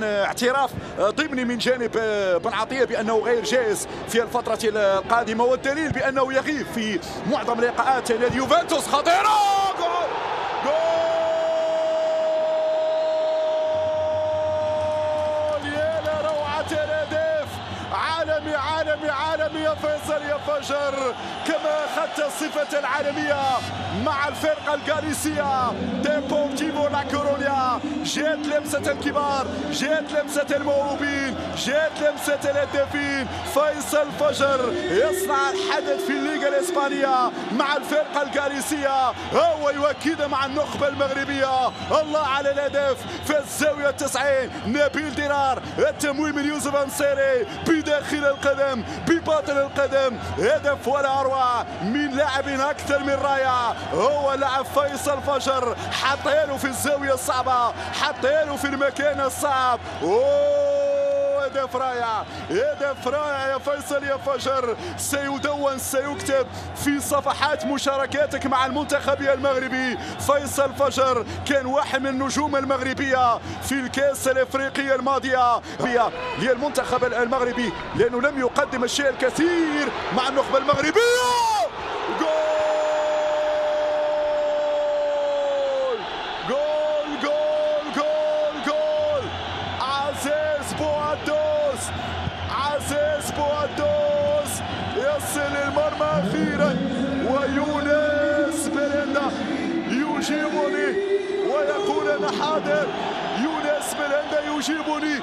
اعتراف ضمني من جانب بن عطية بأنه غير جاهز في الفترة القادمة، والدليل بأنه يغيب في معظم لقاءات نادي يوفنتوس. خطيرة، جول جول، يا لروعة الهدف. عالمي عالمي عالمي يا فيصل يا فجر، كما أخذت الصفة العالمية مع الفرقة الغاليسية ديبورتيفو لا كورونيا. جات لمسة الكبار، جات لمسة الموهوبين، جات لمسة الهدافين. فيصل فجر يصنع الحدث في الليغا الإسبانية مع الفرقة الغاليسية، هو يؤكد مع النخبة المغربية. الله على الهدف في الزاوية 90، نبيل ديرار، التمويه من يوسف انصيري بداخل القدم بباطن القدم. هدف ولا أروع من لاعب أكثر من رائع، هو لاعب فيصل فجر. حطيله في الزاوية الصعبة، حطيله في المكان الصعب. هدف رائع، هدف رائع يا فيصل يا فجر. سيدون، سيكتب في صفحات مشاركاتك مع المنتخب المغربي. فيصل فجر كان واحد من النجوم المغربية في الكأس الإفريقية الماضية للمنتخب المغربي، لأنه لم يقدم الشيء الكثير مع النخبة المغربية. عزيز بوادوس يصل المرمى أخيرا، ويونس بلندا يجيبني ويقول أنا حاضر. يونس بلندا يجيبني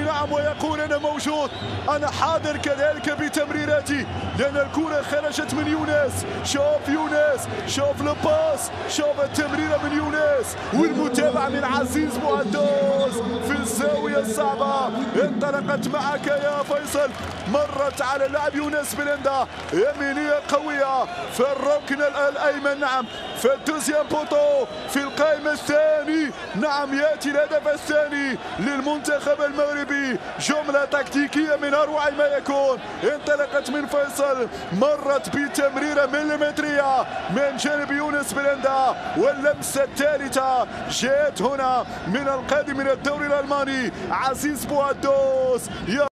نعم، ويقول أنا موجود، أنا حاضر كذلك بتمريراتي، لأن الكرة خرجت من يونس. شوف يونس، شوف الباس، شوف التمريرة من يونس، والمتابعة من عزيز بوادوس في الزاوية الصعبة. انطلقت معك يا فيصل، مرت على اللاعب يونس بلندا، يمينية قوية في الركن الأيمن، نعم في الدوزيام بوتو في القائمة الثاني. نعم يأتي الهدف الثاني للمنتخب المغربي، جملة تكتيكية من أروع ما يكون. انطلقت من فيصل، مرت بتمريرة مليمترية من جانب يونس بلندا، واللمسة الثالثة جاءت هنا من القادم من الدوري الألماني عزيز بوادوس.